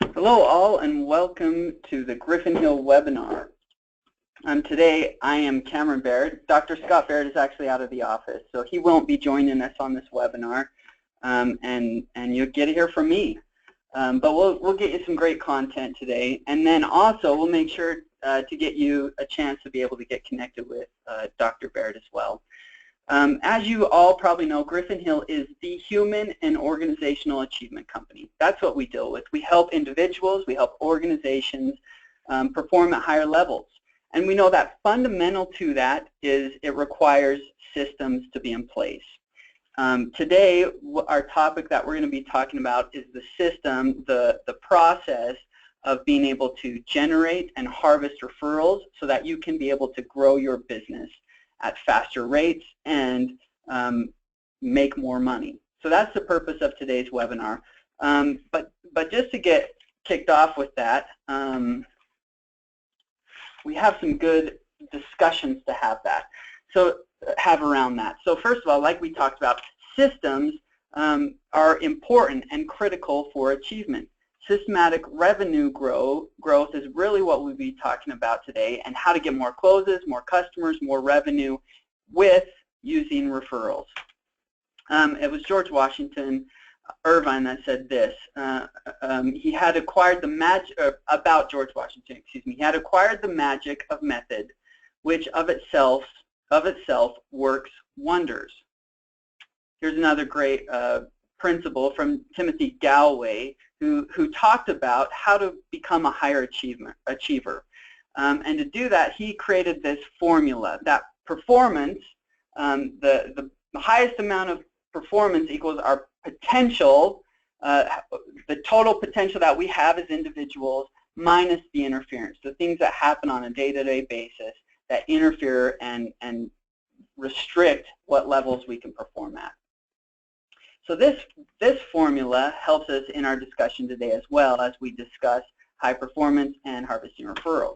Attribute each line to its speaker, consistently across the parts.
Speaker 1: Hello all and welcome to the Griffin Hill webinar. Today I am Cameron Baird. Dr. Scott Baird is actually out of the office, so he won't be joining us on this webinar, and you'll get to hear from me. But we'll get you some great content today, and then also we'll make sure to get you a chance to be able to get connected with Dr. Baird as well. As you all probably know, Griffin Hill is the human and organizational achievement company. That's what we deal with. We help individuals, we help organizations perform at higher levels. And we know that fundamental to that is it requires systems to be in place. Today, our topic that we're going to be talking about is the system, the process of being able to generate and harvest referrals so that you can be able to grow your business at faster rates and make more money. So that's the purpose of today's webinar. But just to get kicked off with that, we have some good discussions to have around that. So first of all, like we talked about, systems are important and critical for achievement. Systematic revenue growth is really what we'll be talking about today, and how to get more closes, more customers, more revenue with using referrals. It was George Washington Irvine that said this. He had acquired the magic, about George Washington, excuse me. He had acquired the magic of method, which of itself works wonders. Here's another great principle from Timothy Gallwey, who talked about how to become a higher achiever. And to do that, he created this formula that performance, the highest amount of performance equals our potential, the total potential that we have as individuals, minus the interference, the things that happen on a day-to-day basis that interfere and restrict what levels we can perform at. So this formula helps us in our discussion today as well as we discuss high performance and harvesting referrals.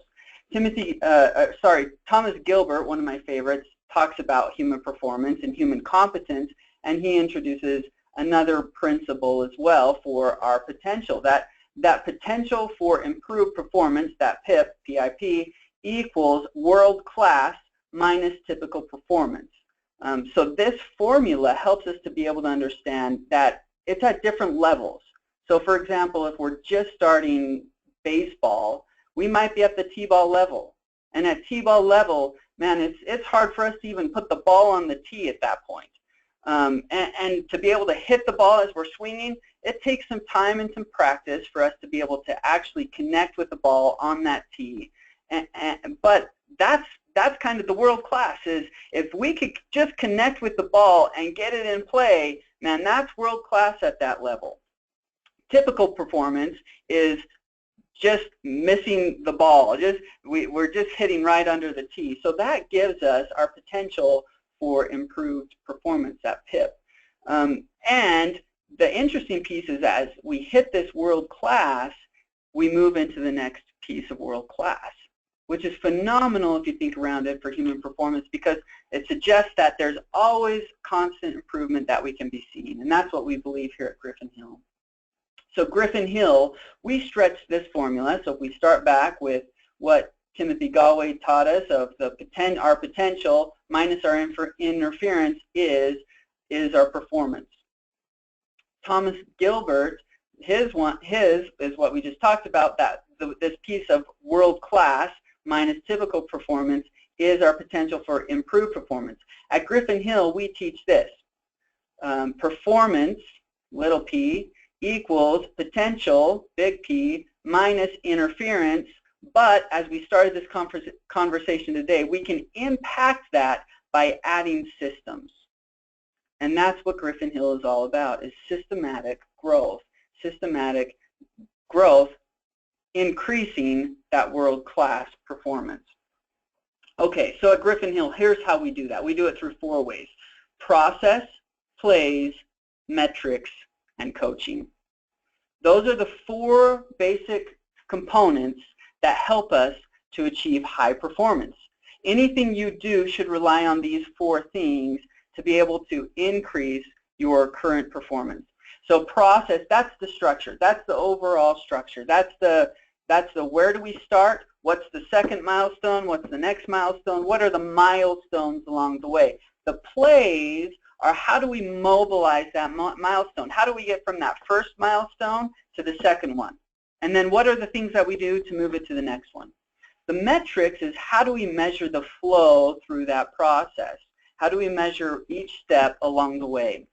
Speaker 1: Thomas Gilbert, one of my favorites, talks about human performance and human competence, and he introduces another principle as well for our potential. That potential for improved performance, that PIP, P-I-P, equals world-class minus typical performance. So this formula helps us to be able to understand that it's at different levels. So for example, if we're just starting baseball, we might be at the T-ball level. And at T-ball level, man, it's hard for us to even put the ball on the tee at that point. And to be able to hit the ball as we're swinging, it takes some time and some practice for us to be able to actually connect with the ball on that tee. But that's kind of the world class, is if we could just connect with the ball and get it in play, man, that's world class at that level. Typical performance is just missing the ball. We're just hitting right under the tee. So that gives us our potential for improved performance at PIP. And the interesting piece is as we hit this world class, we move into the next piece of world class, which is phenomenal if you think around it for human performance, because it suggests that there's always constant improvement that we can be seeing, and that's what we believe here at Griffin Hill. So Griffin Hill, we stretch this formula. So if we start back with what Timothy Gallwey taught us of our potential minus our interference is our performance. Thomas Gilbert, his is what we just talked about, that this piece of world class minus typical performance is our potential for improved performance. At Griffin Hill, we teach this. Performance, little p, equals potential, big P, minus interference. But as we started this conversation today, we can impact that by adding systems. And that's what Griffin Hill is all about, is systematic growth increasing that world-class performance. Okay, so at Griffin Hill, here's how we do that. We do it through 4 ways: process, plays, metrics, and coaching. Those are the 4 basic components that help us to achieve high performance. Anything you do should rely on these 4 things to be able to increase your current performance. So process, that's the structure. That's the overall structure. That's the where do we start? What's the second milestone? What's the next milestone? What are the milestones along the way? The plays are how do we mobilize that milestone? How do we get from that first milestone to the second one? And then what are the things that we do to move it to the next one? The metrics is how do we measure the flow through that process? How do we measure each step along the way?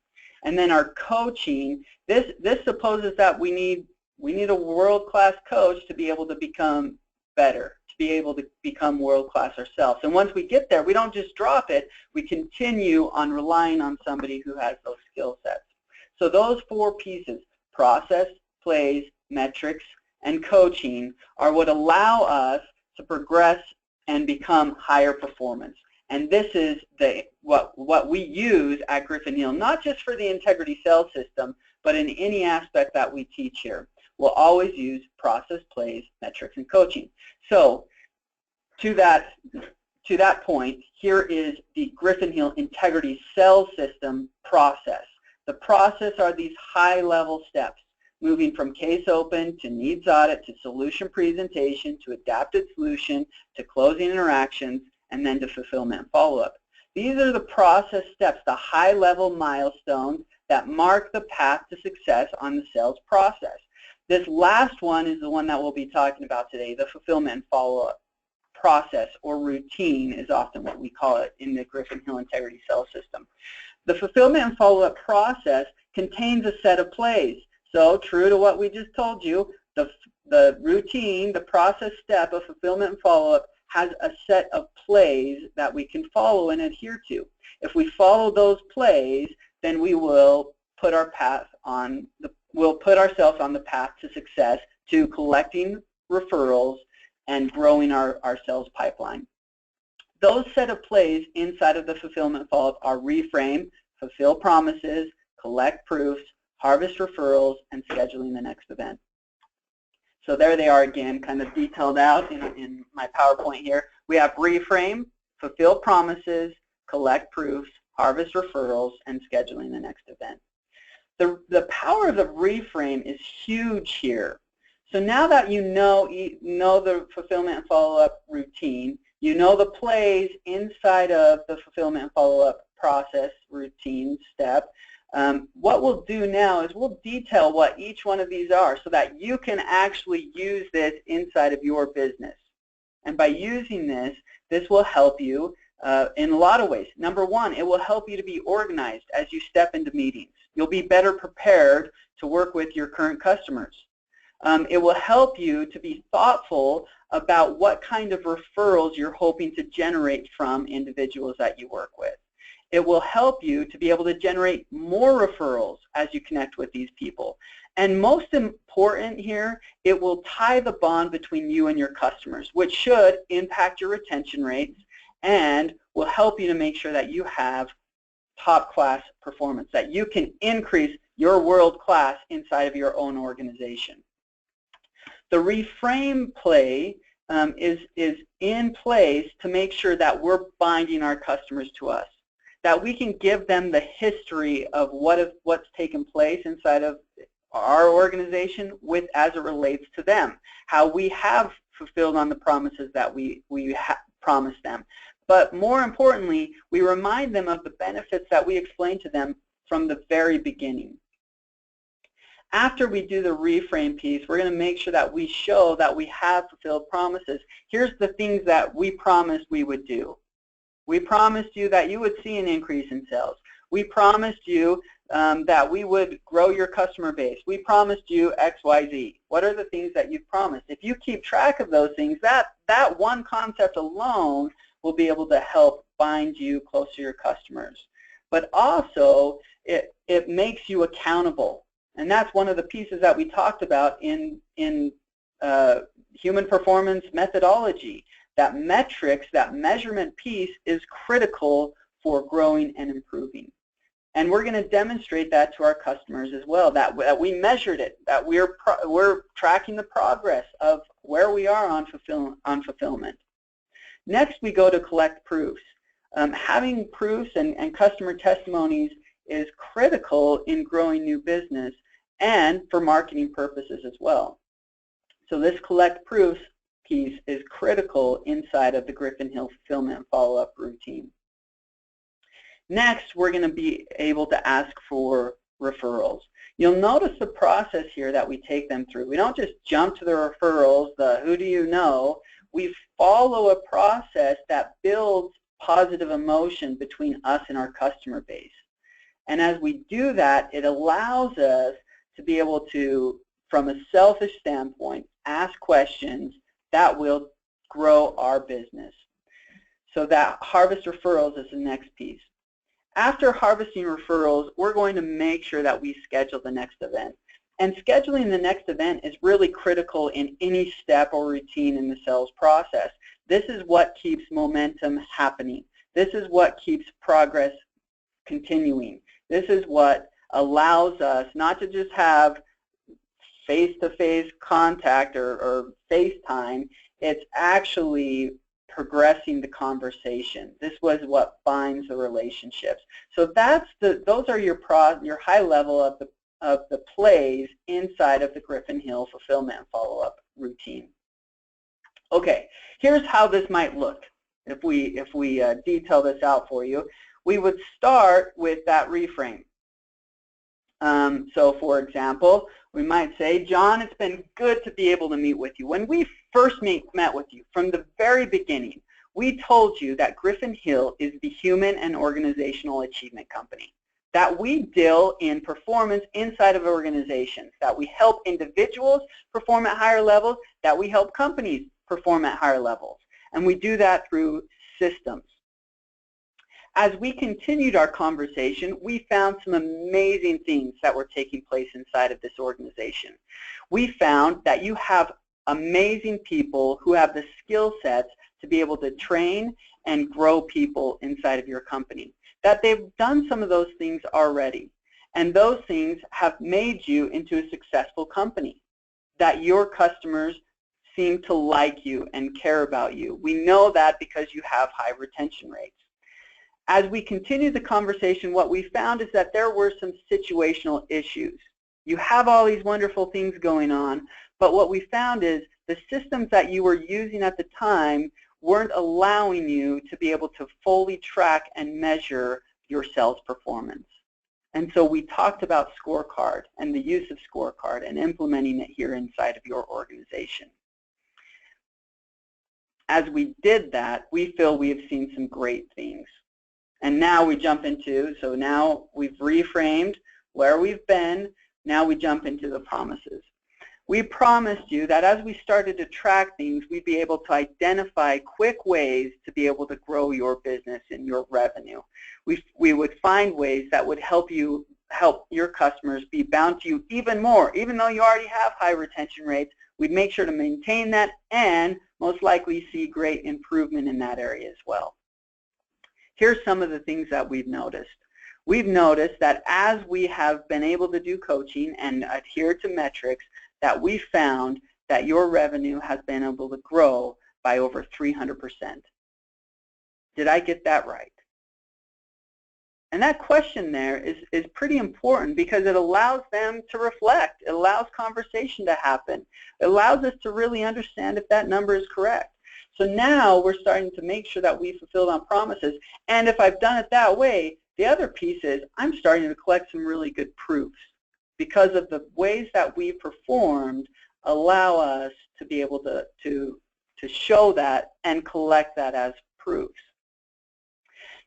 Speaker 1: And then our coaching, this supposes that we need a world-class coach to be able to become better, to be able to become world-class ourselves. And once we get there, we don't just drop it, we continue on relying on somebody who has those skill sets. So those 4 pieces, process, plays, metrics, and coaching, are what allow us to progress and become higher performance. And this is what we use at Griffin Hill, not just for the integrity sales system, but in any aspect that we teach here. We'll always use process, plays, metrics, and coaching. So to that point, here is the Griffin Hill integrity sales system process. The process are these high-level steps, moving from case open to needs audit to solution presentation to adapted solution to closing interactions and then to fulfillment and follow-up. These are the process steps, the high-level milestones that mark the path to success on the sales process. This last one is the one that we'll be talking about today, the fulfillment and follow-up process, or routine is often what we call it in the Griffin Hill integrity sales system. The fulfillment and follow-up process contains a set of plays. So true to what we just told you, the routine, the process step of fulfillment and follow-up has a set of plays that we can follow and adhere to. If we follow those plays, then we will put ourselves on the path to success, to collecting referrals and growing our sales pipeline. Those set of plays inside of the fulfillment follow-up are reframe, fulfill promises, collect proofs, harvest referrals, and scheduling the next event. So there they are again, kind of detailed out in my PowerPoint here. We have reframe, fulfill promises, collect proofs, harvest referrals, and scheduling the next event. The power of the reframe is huge here. So now that you know the fulfillment and follow-up routine, you know the plays inside of the fulfillment and follow-up process routine step, what we'll do now is we'll detail what each one of these are so that you can actually use this inside of your business. And by using this will help you in a lot of ways. Number one, it will help you to be organized as you step into meetings. You'll be better prepared to work with your current customers. It will help you to be thoughtful about what kind of referrals you're hoping to generate from individuals that you work with. It will help you to be able to generate more referrals as you connect with these people. And most important here, it will tie the bond between you and your customers, which should impact your retention rates and will help you to make sure that you have top-class performance, that you can increase your world-class inside of your own organization. The reframe play is in place to make sure that we're binding our customers to us, that we can give them the history of what's taken place inside of our organization as it relates to them, how we have fulfilled on the promises that we promised them. But more importantly, we remind them of the benefits that we explained to them from the very beginning. After we do the reframe piece, we're going to make sure that we show that we have fulfilled promises. Here's the things that we promised we would do. We promised you that you would see an increase in sales. We promised you that we would grow your customer base. We promised you X, Y, Z. What are the things that you've promised? If you keep track of those things, that one concept alone will be able to help bind you close to your customers. But also, it makes you accountable. And that's one of the pieces that we talked about in human performance methodology. That metrics, that measurement piece is critical for growing and improving. And we're going to demonstrate that to our customers as well, that we measured it, that we're tracking the progress of where we are on fulfillment. Next, we go to collect proofs. Having proofs and customer testimonies is critical in growing new business and for marketing purposes as well. So this collect proofs piece is critical inside of the Griffin Hill fulfillment and follow-up routine. Next, we're going to be able to ask for referrals. You'll notice the process here that we take them through. We don't just jump to the referrals, the who do you know. We follow a process that builds positive emotion between us and our customer base. And as we do that, it allows us to be able to, from a selfish standpoint, ask questions that will grow our business. So that harvest referrals is the next piece. After harvesting referrals, we're going to make sure that we schedule the next event. And scheduling the next event is really critical in any step or routine in the sales process. This is what keeps momentum happening. This is what keeps progress continuing. This is what allows us not to just have face-to-face contact or FaceTime. It's actually progressing the conversation. This was what binds the relationships. So those are your high level of the plays inside of the Griffin Hill fulfillment and follow-up routine. Okay, here's how this might look if we detail this out for you. We would start with that reframe. So for example, we might say, John, it's been good to be able to meet with you. When we first met with you, from the very beginning, we told you that Griffin Hill is the human and organizational achievement company, that we deal in performance inside of organizations, that we help individuals perform at higher levels, that we help companies perform at higher levels, and we do that through systems. As we continued our conversation, we found some amazing things that were taking place inside of this organization. We found that you have amazing people who have the skill sets to be able to train and grow people inside of your company, that they've done some of those things already, and those things have made you into a successful company, that your customers seem to like you and care about you. We know that because you have high retention rates. As we continued the conversation, what we found is that there were some situational issues. You have all these wonderful things going on, but what we found is the systems that you were using at the time weren't allowing you to be able to fully track and measure your sales performance. And so we talked about scorecard and the use of scorecard and implementing it here inside of your organization. As we did that, we feel we have seen some great things. And now we jump into, so now we've reframed where we've been, now we jump into the promises. We promised you that as we started to track things, we'd be able to identify quick ways to be able to grow your business and your revenue. We would find ways that would help your customers be bound to you even more. Even though you already have high retention rates, we'd make sure to maintain that and most likely see great improvement in that area as well. Here's some of the things that we've noticed. We've noticed that as we have been able to do coaching and adhere to metrics, that we found that your revenue has been able to grow by over 300%. Did I get that right? And that question there is pretty important because it allows them to reflect. It allows conversation to happen. It allows us to really understand if that number is correct. So now we're starting to make sure that we fulfilled on promises. And if I've done it that way, the other piece is I'm starting to collect some really good proofs because of the ways that we performed allow us to be able to show that and collect that as proofs.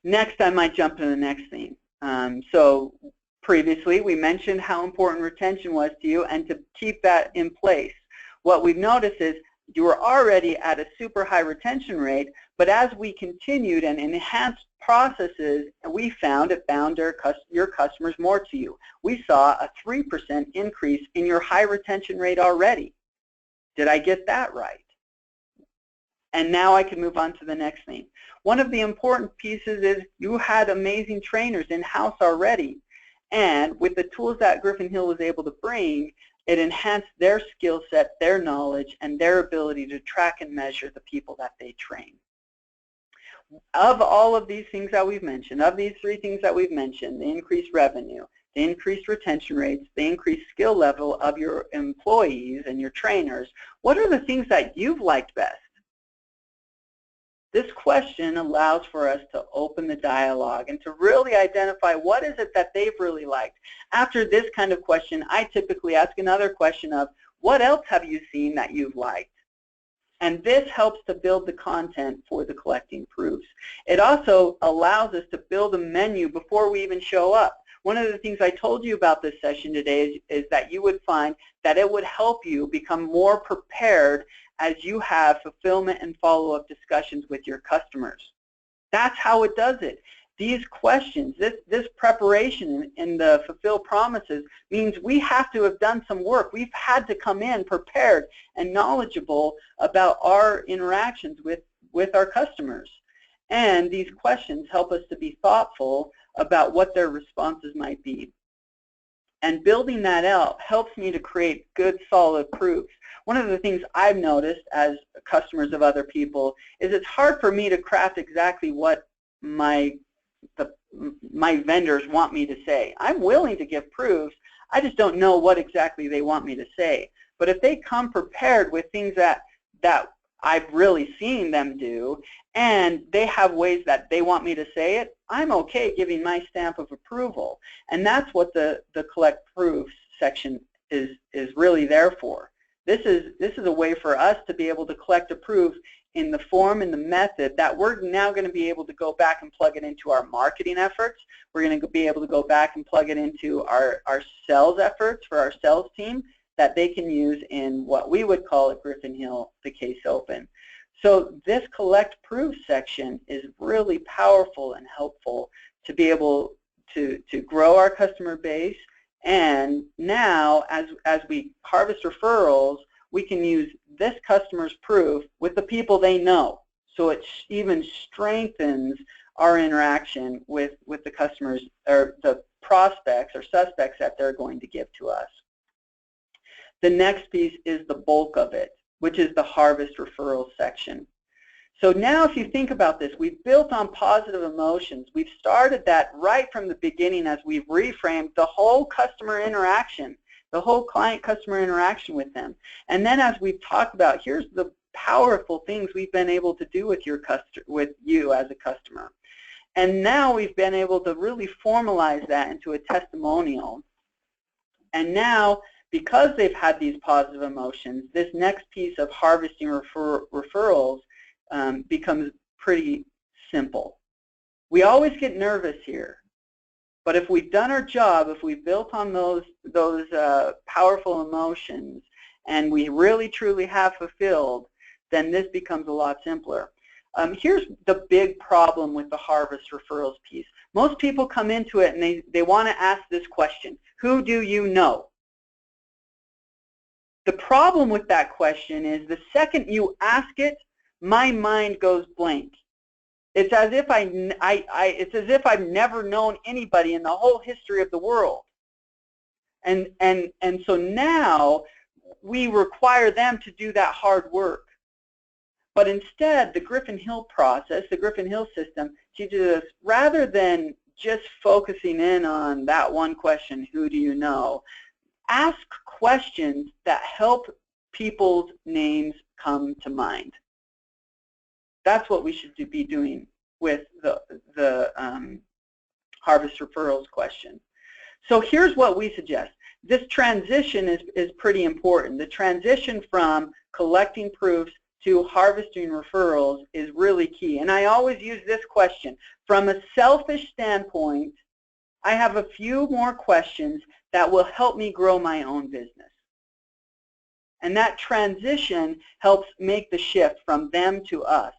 Speaker 1: Next, I might jump to the next thing. So previously, we mentioned how important retention was to you and to keep that in place. What we've noticed is you were already at a super high retention rate, but as we continued and enhanced processes, we found it bound your customers more to you. We saw a 3% increase in your high retention rate already. Did I get that right? And now I can move on to the next thing. One of the important pieces is you had amazing trainers in-house already. And with the tools that Griffin Hill was able to bring, it enhanced their skill set, their knowledge, and their ability to track and measure the people that they train. of all of these things that we've mentioned, of these 3 things that we've mentioned, the increased revenue, the increased retention rates, the increased skill level of your employees and your trainers, what are the things that you've liked best? This question allows for us to open the dialogue and to really identify what is it that they've really liked. After this kind of question, I typically ask another question of, what else have you seen that you've liked? And this helps to build the content for the collecting proofs. It also allows us to build a menu before we even show up. One of the things I told you about this session today is that you would find that it would help you become more prepared as you have fulfillment and follow-up discussions with your customers. That's how it does it. These questions, this preparation in the fulfill promises means we have to have done some work. We've had to come in prepared and knowledgeable about our interactions with our customers. And these questions help us to be thoughtful about what their responses might be. And building that out helps me to create good, solid proofs. One of the things I've noticed as customers of other people is it's hard for me to craft exactly what my vendors want me to say. I'm willing to give proofs, I just don't know what exactly they want me to say. But if they come prepared with things that I've really seen them do, and they have ways that they want me to say it, I'm okay giving my stamp of approval. And that's what the collect proofs section is really there for. This is a way for us to be able to collect a proof in the form and the method that we're now going to be able to go back and plug it into our marketing efforts. We're going to be able to go back and plug it into our sales efforts for our sales team that they can use in what we would call at Griffin Hill the case open. So this collect proof section is really powerful and helpful to be able to grow our customer base. And now as we harvest referrals, we can use this customer's proof with the people they know. So it even strengthens our interaction with the customers or the prospects or suspects that they're going to give to us. The next piece is the bulk of it, which is the harvest referrals section. So now if you think about this, we've built on positive emotions. We've started that right from the beginning as we've reframed the whole customer interaction, the whole client-customer interaction with them. And then as we've talked about, here's the powerful things we've been able to do with you as a customer. And now we've been able to really formalize that into a testimonial. And now, because they've had these positive emotions, this next piece of harvesting referrals becomes pretty simple. We always get nervous here. But if we've done our job, if we've built on those powerful emotions, and we really truly have fulfilled, then this becomes a lot simpler. Here's the big problem with the harvest referrals piece. Most people come into it and they want to ask this question: who do you know? The problem with that question is the second you ask it, my mind goes blank. It's as if it's as if I've never known anybody in the whole history of the world. And so now we require them to do that hard work. But instead, the Griffin Hill process, the Griffin Hill system, teaches us, rather than just focusing in on that one question, who do you know, ask questions that help people's names come to mind. That's what we should be doing with the harvest referrals question. So here's what we suggest. This transition is pretty important. The transition from collecting proofs to harvesting referrals is really key. And I always use this question. From a selfish standpoint, I have a few more questions that will help me grow my own business. And that transition helps make the shift from them to us.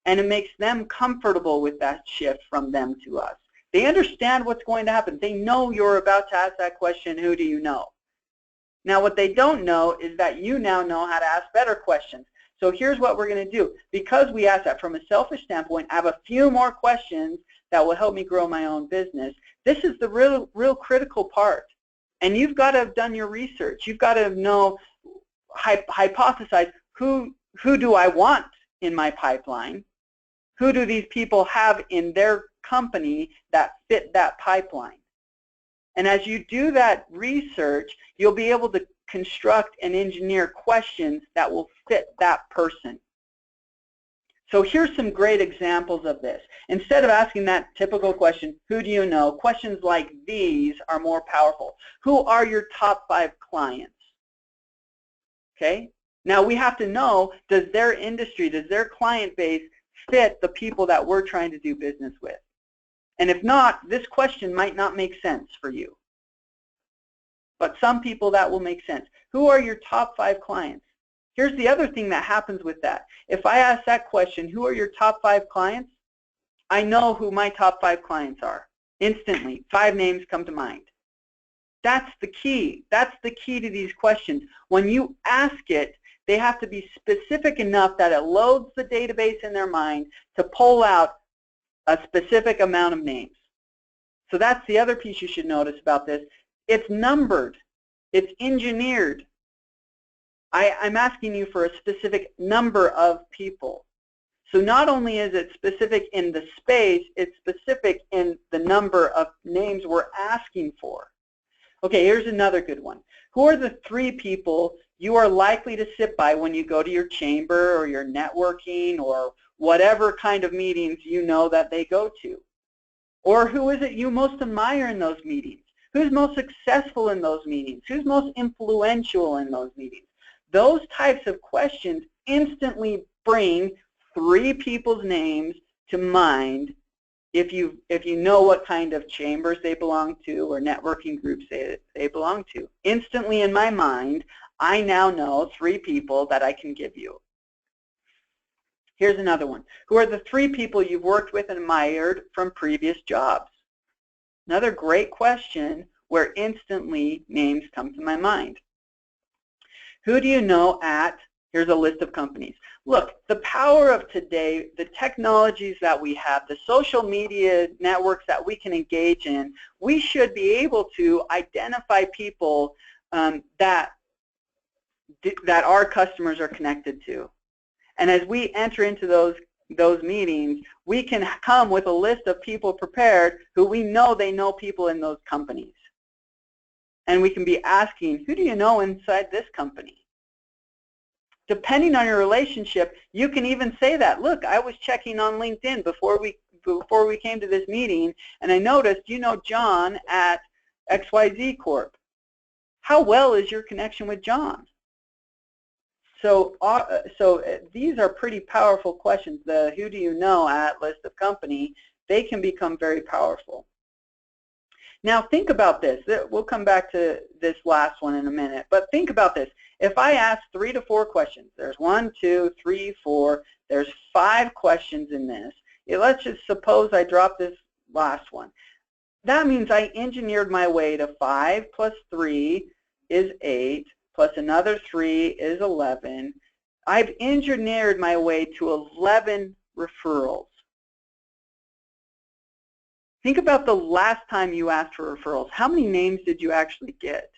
Speaker 1: And it makes them comfortable with that shift from them to us. They understand what's going to happen. They know you're about to ask that question, who do you know? Now what they don't know is that you now know how to ask better questions. So here's what we're going to do. Because we ask that from a selfish standpoint, I have a few more questions that will help me grow my own business. This is the real critical part. And you've got to have done your research. You've got to know, hypothesize, who do I want in my pipeline? Who do these people have in their company that fit that pipeline? And as you do that research, you'll be able to construct and engineer questions that will fit that person. So here's some great examples of this. Instead of asking that typical question, who do you know? Questions like these are more powerful. Who are your top 5 clients? Okay? Now we have to know, does their industry, does their client base fit the people that we're trying to do business with? And if not, this question might not make sense for you. But some people that will make sense. Who are your top 5 clients? Here's the other thing that happens with that. If I ask that question, who are your top 5 clients? I know who my top 5 clients are. Instantly, 5 names come to mind. That's the key. That's the key to these questions. When you ask it, they have to be specific enough that it loads the database in their mind to pull out a specific amount of names. So that's the other piece you should notice about this. It's numbered. It's engineered. I'm asking you for a specific number of people. So not only is it specific in the space, it's specific in the number of names we're asking for. Okay, here's another good one. Who are the 3 people you are likely to sit by when you go to your chamber or your networking or whatever kind of meetings you know that they go to? Or who is it you most admire in those meetings? Who's most successful in those meetings? Who's most influential in those meetings? Those types of questions instantly bring 3 people's names to mind if you know what kind of chambers they belong to or networking groups they belong to. Instantly in my mind, I now know 3 people that I can give you. Here's another one. Who are the 3 people you've worked with and admired from previous jobs? Another great question where instantly names come to my mind. Who do you know at, here's a list of companies. Look, the power of today, the technologies that we have, the social media networks that we can engage in, we should be able to identify people that our customers are connected to. And as we enter into those meetings, we can come with a list of people prepared who we know they know people in those companies. And we can be asking, who do you know inside this company? Depending on your relationship, you can even say that. Look, I was checking on LinkedIn before we came to this meeting, and I noticed you know John at XYZ Corp. How well is your connection with John? So these are pretty powerful questions. The who do you know at list of company, they can become very powerful. Now think about this. We'll come back to this last one in a minute, but think about this. If I ask 3 to 4 questions, there's 1, 2, 3, 4, there's 5 questions in this. Let's just suppose I drop this last one. That means I engineered my way to 5 plus 3 is 8, plus another 3 is 11. I've engineered my way to 11 referrals. Think about the last time you asked for referrals. How many names did you actually get?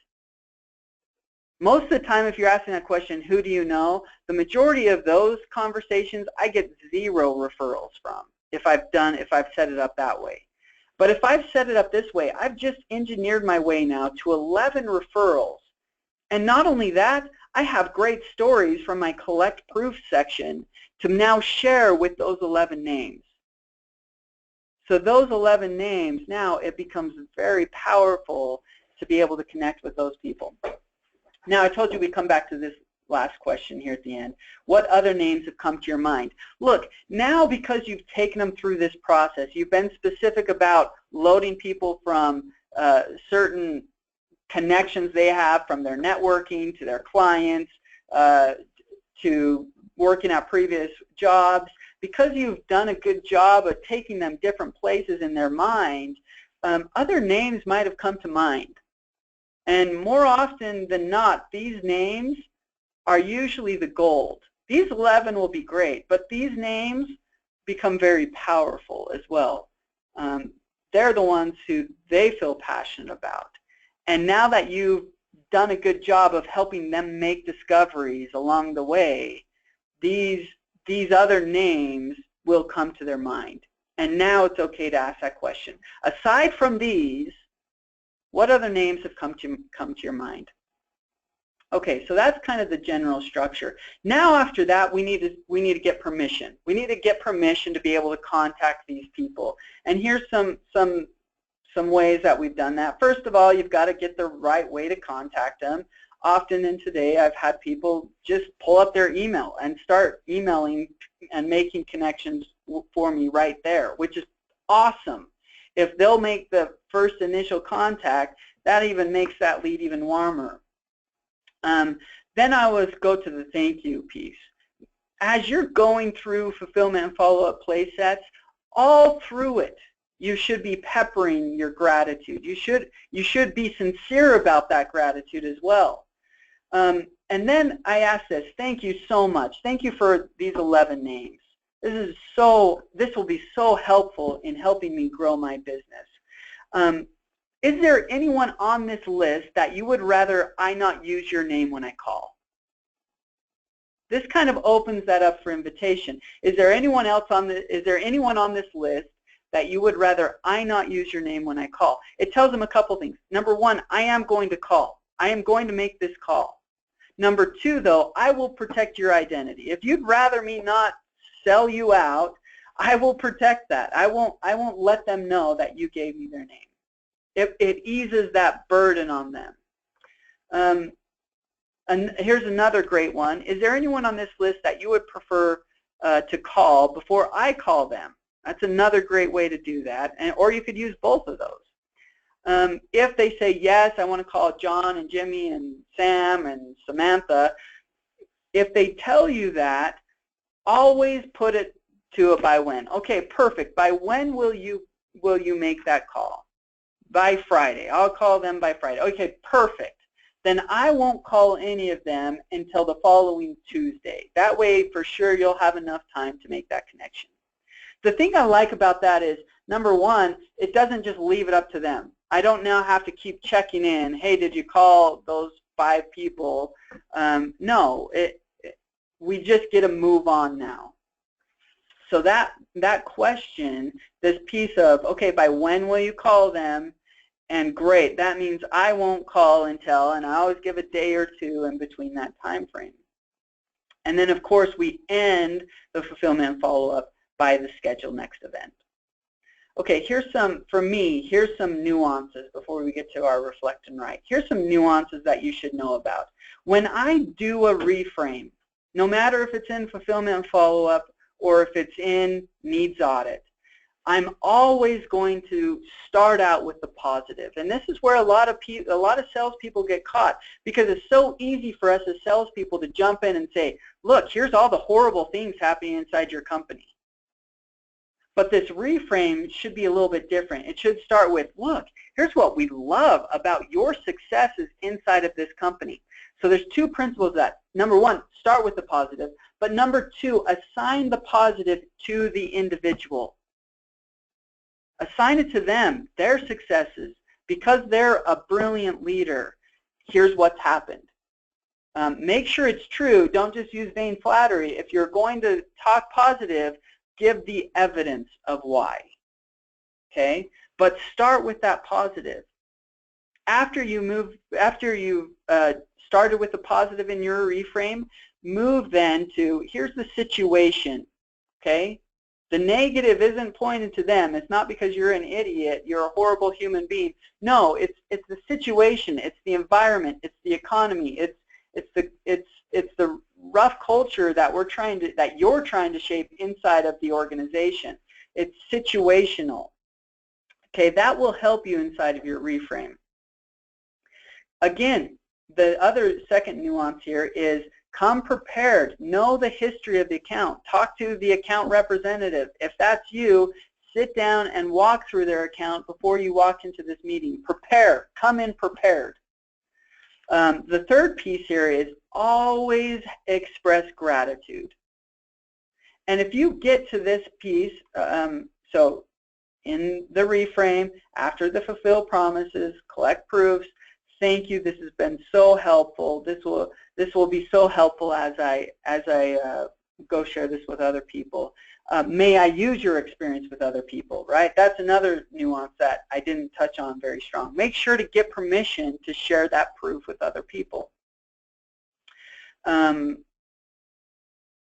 Speaker 1: Most of the time, if you're asking that question, who do you know, the majority of those conversations, I get 0 referrals from if I've set it up that way. But if I've set it up this way, I've just engineered my way now to 11 referrals. And not only that, I have great stories from my collect proof section to now share with those 11 names. So those 11 names, now it becomes very powerful to be able to connect with those people. Now I told you we'd come back to this last question here at the end. What other names have come to your mind? Look, now because you've taken them through this process, you've been specific about loading people from certain connections they have from their networking to their clients to working at previous jobs. Because you've done a good job of taking them different places in their mind, other names might have come to mind. And more often than not, these names are usually the gold. These 11 will be great, but these names become very powerful as well. They're the ones who they feel passionate about. And now that you've done a good job of helping them make discoveries along the way, these other names will come to their mind. And now it's okay to ask that question. Aside from these, what other names have come to your mind? Okay, so that's kind of the general structure. Now after that, we need to get permission. We need to get permission to be able to contact these people. And here's some ways that we've done that. First of all, you've got to get the right way to contact them. Often in today, I've had people just pull up their email and start emailing and making connections for me right there, which is awesome. If they'll make the first initial contact, that even makes that lead even warmer. Then I always go to the thank you piece. As you're going through fulfillment and follow-up play sets, all through it, you should be peppering your gratitude. You should be sincere about that gratitude as well. And then I ask this, thank you so much. Thank you for these 11 names. This will be so helpful in helping me grow my business. Is there anyone on this list that you would rather I not use your name when I call? This kind of opens that up for invitation. Is there anyone on this list that you would rather I not use your name when I call? It tells them a couple things. Number one, I am going to call. I am going to make this call. Number two, though, I will protect your identity. If you'd rather me not sell you out, I will protect that. I won't let them know that you gave me their name. It eases that burden on them. And here's another great one. Is there anyone on this list that you would prefer to call before I call them? That's another great way to do that. Or you could use both of those. If they say, yes, I want to call John and Jimmy and Sam and Samantha, if they tell you that, always put it to a by when. Okay, perfect. By when will you make that call? By Friday. I'll call them by Friday. Okay, perfect. Then I won't call any of them until the following Tuesday. That way, for sure, you'll have enough time to make that connection. The thing I like about that is, number one, it doesn't just leave it up to them. I don't now have to keep checking in. Hey, did you call those 5 people? No, we just get to move on now. So that question, this piece of, okay, by when will you call them? And great, that means I won't call until, and I always give a day or two in between that time frame. And then, of course, we end the fulfillment and follow-up by the schedule next event. Okay, for me, here's some nuances before we get to our reflect and write. Here's some nuances that you should know about. When I do a reframe, no matter if it's in fulfillment and follow-up or if it's in needs audit, I'm always going to start out with the positive. And this is where a lot of salespeople get caught, because it's so easy for us as salespeople to jump in and say, look, here's all the horrible things happening inside your company. But this reframe should be a little bit different. It should start with, look, here's what we love about your successes inside of this company. So there's 2 principles of that. Number one, start with the positive. But number 2, assign the positive to the individual. Assign it to them, their successes. Because they're a brilliant leader, here's what's happened. Make sure it's true. Don't just use vain flattery. If you're going to talk positive, give the evidence of why. Okay? But start with that positive. After you started with the positive in your reframe, move then to, here's the situation. Okay? The negative isn't pointed to them. It's not because you're an idiot, you're a horrible human being. No, it's the situation, it's the environment, it's the economy, it's the rough culture that you're trying to shape inside of the organization. It's situational. Okay, that will help you inside of your reframe. Again, the other second nuance here is come prepared. Know the history of the account. Talk to the account representative. If that's you, sit down and walk through their account before you walk into this meeting. Prepare. Come in prepared. The third piece here is always express gratitude. And if you get to this piece, so in the reframe, after the fulfill promises, collect proofs, thank you, this has been so helpful. This will be so helpful as I go share this with other people. May I use your experience with other people, right? That's another nuance that I didn't touch on very strong. Make sure to get permission to share that proof with other people.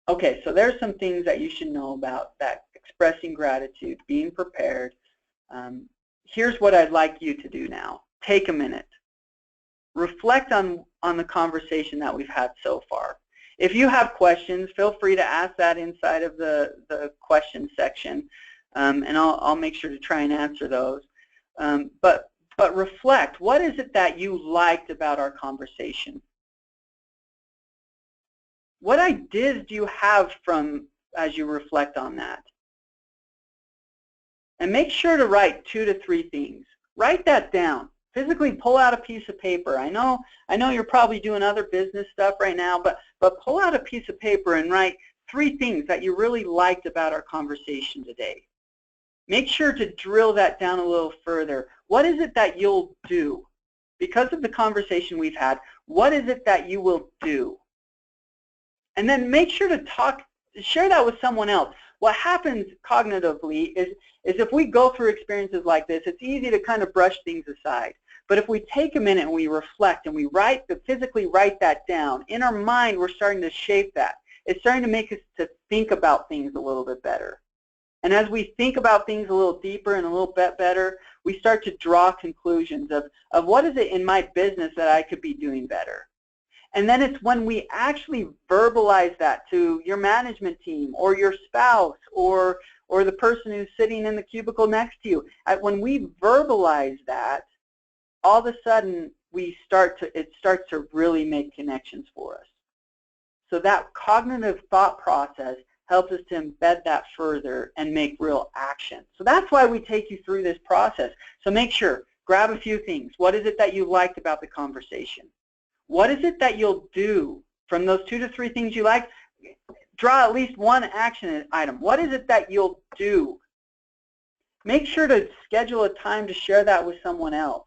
Speaker 1: Okay, so there's some things that you should know about that: expressing gratitude, being prepared. Here's what I'd like you to do now. Take a minute. Reflect on the conversation that we've had so far. If you have questions, feel free to ask that inside of the question section, and I'll make sure to try and answer those. But reflect. What is it that you liked about our conversation? What ideas do you have as you reflect on that? And make sure to write 2 to 3 things. Write that down. Physically pull out a piece of paper. I know you're probably doing other business stuff right now, but pull out a piece of paper and write 3 things that you really liked about our conversation today. Make sure to drill that down a little further. What is it that you'll do? Because of the conversation we've had, what is it that you will do? And then make sure to share that with someone else. What happens cognitively is if we go through experiences like this, it's easy to kind of brush things aside. But if we take a minute and we reflect and we physically write that down, in our mind we're starting to shape that. It's starting to make us to think about things a little bit better. And as we think about things a little deeper and a little bit better, we start to draw conclusions of what is it in my business that I could be doing better. And then it's when we actually verbalize that to your management team or your spouse or the person who's sitting in the cubicle next to you. When we verbalize that, all of a sudden it starts to really make connections for us. So that cognitive thought process helps us to embed that further and make real action. So that's why we take you through this process. So make sure, grab a few things. What is it that you liked about the conversation? What is it that you'll do from those 2 to 3 things you like? Draw at least 1 action item. What is it that you'll do? Make sure to schedule a time to share that with someone else.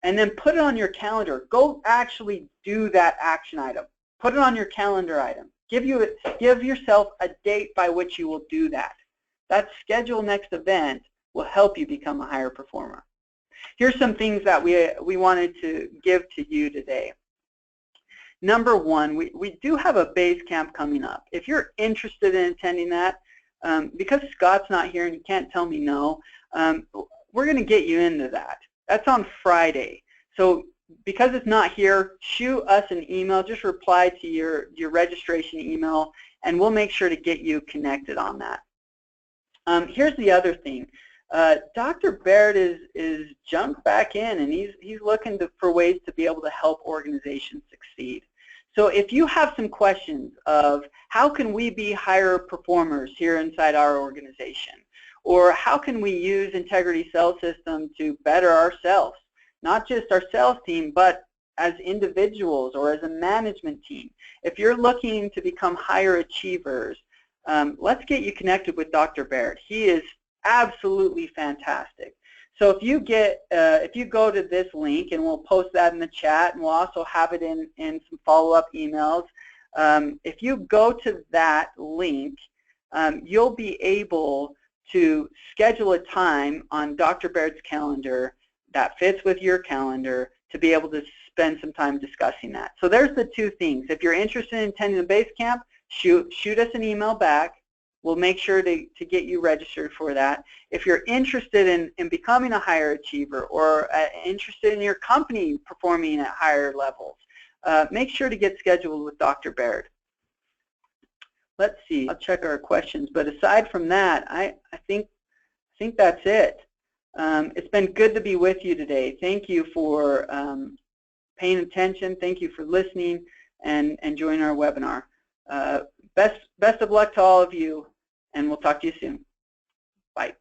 Speaker 1: And then put it on your calendar. Go actually do that action item. Put it on your calendar item. Give yourself a date by which you will do that. That schedule next event will help you become a higher performer. Here's some things that we wanted to give to you today. Number 1, we do have a base camp coming up. If you're interested in attending that, because Scott's not here and you can't tell me no, we're going to get you into that. That's on Friday. So because it's not here, shoot us an email. Just reply to your registration email, and we'll make sure to get you connected on that. Here's the other thing. Dr. Baird is jumped back in, and he's looking for ways to be able to help organizations succeed. So if you have some questions of how can we be higher performers here inside our organization, or how can we use Integrity Sales System to better ourselves, not just our sales team, but as individuals or as a management team. If you're looking to become higher achievers, let's get you connected with Dr. Baird. He is absolutely fantastic. So if you go to this link, and we'll post that in the chat, and we'll also have it in some follow-up emails. If you go to that link, you'll be able to schedule a time on Dr. Baird's calendar that fits with your calendar to be able to spend some time discussing that. So there's the 2 things. If you're interested in attending the base camp, shoot us an email back. We'll make sure to get you registered for that. If you're interested in becoming a higher achiever, or interested in your company performing at higher levels, make sure to get scheduled with Dr. Baird. Let's see. I'll check our questions. But aside from that, I think that's it. It's been good to be with you today. Thank you for paying attention. Thank you for listening and joining our webinar. Best of luck to all of you, and we'll talk to you soon. Bye.